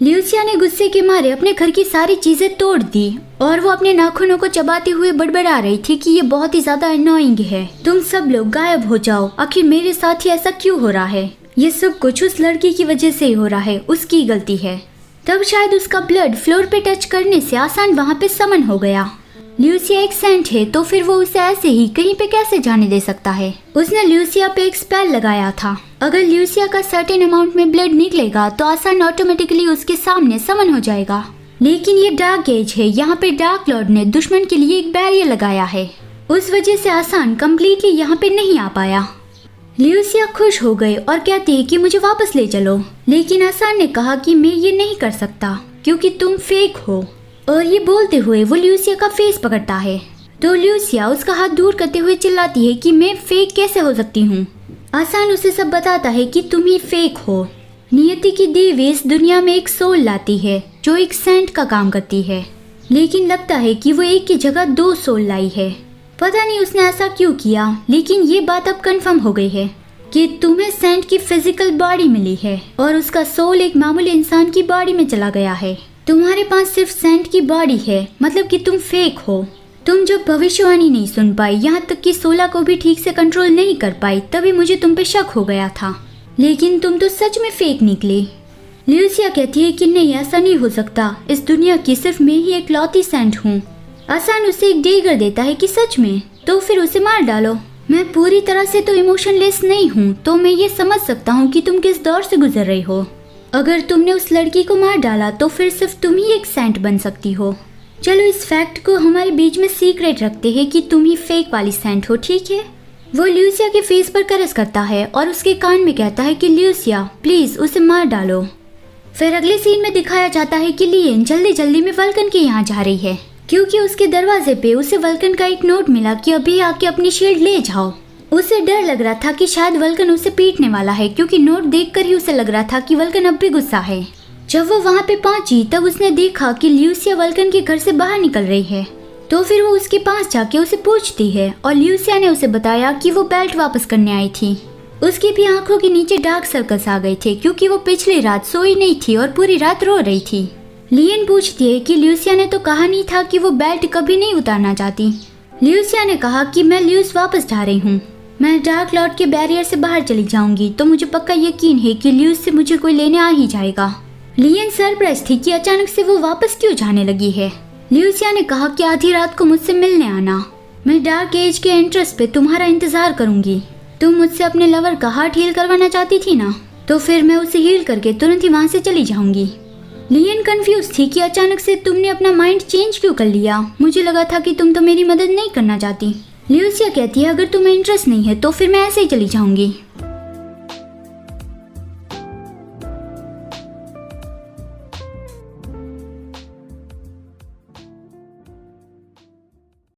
ल्यूसिया ने गुस्से के मारे अपने घर की सारी चीजें तोड़ दी और वो अपने नाखूनों को चबाते हुए बड़बड़ा रही थी कि ये बहुत ही ज्यादा अनोइंग है। तुम सब लोग गायब हो जाओ, आखिर मेरे साथ ही ऐसा क्यों हो रहा है? ये सब कुछ उस लड़की की वजह से ही हो रहा है, उसकी गलती है। तब शायद उसका ब्लड फ्लोर पे टच करने से आसान वहाँ पे समन हो गया। ल्यूसिया एक सेंट है तो फिर वो उसे ऐसे ही कहीं पे कैसे जाने दे सकता है? उसने ल्यूसिया पे एक स्पेल लगाया था। अगर ल्यूसिया का सर्टेन अमाउंट में ब्लड निकलेगा तो आसान ऑटोमेटिकली उसके सामने समन हो जाएगा। लेकिन ये डार्क गेज है, यहाँ पे डार्क लॉर्ड ने दुश्मन के लिए एक बैरियर लगाया है। उस वजह से आसान कम्प्लीटली यहाँ पे नहीं आ पाया। ल्यूसिया खुश हो गई और कहती है कि मुझे वापस ले चलो, लेकिन आसान ने कहा कि मैं ये नहीं कर सकता क्योंकि तुम फेक हो। और ये बोलते हुए वो ल्यूसिया का फेस पकड़ता है तो ल्यूसिया उसका हाथ दूर करते हुए चिल्लाती है कि मैं फेक कैसे हो सकती हूँ। आसान उसे सब बताता है कि तुम ही फेक हो। नियति की देवी इस दुनिया में एक सोल लाती है जो एक सेंट का काम करती है, लेकिन लगता है कि वो एक की जगह 2 सोल लाई है। पता नहीं उसने ऐसा क्यों किया, लेकिन ये बात अब कंफर्म हो गई है कि तुम्हें सेंट की फिजिकल बॉडी मिली है और उसका सोल एक मामूली इंसान की बॉडी में चला गया है। तुम्हारे पास सिर्फ सेंट की बॉडी है, मतलब कि तुम फेक हो। तुम जब भविष्यवाणी नहीं सुन पाई, यहाँ तक कि 16 को भी ठीक से कंट्रोल नहीं कर पाई, तभी मुझे तुम पे शक हो गया था, लेकिन तुम तो सच में फेक निकली। ल्यूसिया कहती है कि नहीं, ऐसा नहीं हो सकता, इस दुनिया की सिर्फ मैं ही एक लौती सेंट हूँ। आसान उसे एक डेगर देता है कि सच में, तो फिर उसे मार डालो। मैं पूरी तरह से तो इमोशनलेस नहीं हूँ, तो मैं ये समझ सकता हूँ कि तुम किस दौर से गुजर रही हो। अगर तुमने उस लड़की को मार डाला तो फिर सिर्फ तुम ही एक सेंट बन सकती हो। चलो इस फैक्ट को हमारे बीच में सीक्रेट रखते हैं कि तुम ही फेक वाली सेंट हो, ठीक है? वो ल्यूसिया के फेस पर करस करता है और उसके कान में कहता है कि ल्यूसिया प्लीज उसे मार डालो। फिर अगले सीन में दिखाया जाता है कि लियन जल्दी जल्दी में वल्कन के यहाँ जा रही है क्योंकि उसके दरवाजे पे उसे वल्कन का एक नोट मिला कि अभी आके अपनी शील्ड ले जाओ। उसे डर लग रहा था कि शायद वल्कन उसे पीटने वाला है क्योंकि नोट देखकर ही उसे लग रहा था कि वल्कन अब भी गुस्सा है। जब वो वहाँ पे पहुंची तब उसने देखा कि ल्यूसिया वल्कन के घर से बाहर निकल रही है, तो फिर वो उसके पास जाके उसे पूछती है और ल्यूसिया ने उसे बताया कि वो बेल्ट वापस करने आई थी। उसकी भी आंखों के नीचे डार्क सर्कल्स आ गए थे क्योंकि वो पिछली रात सोई नहीं थी और पूरी रात रो रही थी। लियन पूछती है कि ल्यूसिया ने तो कहा नहीं था कि वो बेल्ट कभी नहीं उतारना चाहती। ल्यूसिया ने कहा कि मैं ल्यूस वापस जा रही हूँ, मैं डार्क लॉर्ड के बैरियर से बाहर चली जाऊंगी तो मुझे पक्का यकीन है कि ल्यूस से मुझे कोई लेने आ ही जाएगा। लियन सरप्राइज थी कि अचानक से वो वापस क्यों जाने लगी है। ल्यूसिया ने कहा कि आधी रात को मुझसे मिलने आना, मैं डार्क एज के एंट्रेंस पे तुम्हारा इंतजार करूंगी। तुम मुझसे अपने लवर का हार्ट हील करवाना चाहती थी ना, तो फिर मैं उसे हील करके तुरंत ही वहाँ से चली जाऊंगी। लियन कंफ्यूज थी कि अचानक से तुमने अपना माइंड चेंज क्यों कर लिया, मुझे लगा था कि तुम तो मेरी मदद नहीं करना चाहती। ल्यूसिया कहती है अगर तुम्हें इंटरेस्ट नहीं है तो फिर मैं ऐसे ही चली जाऊंगी।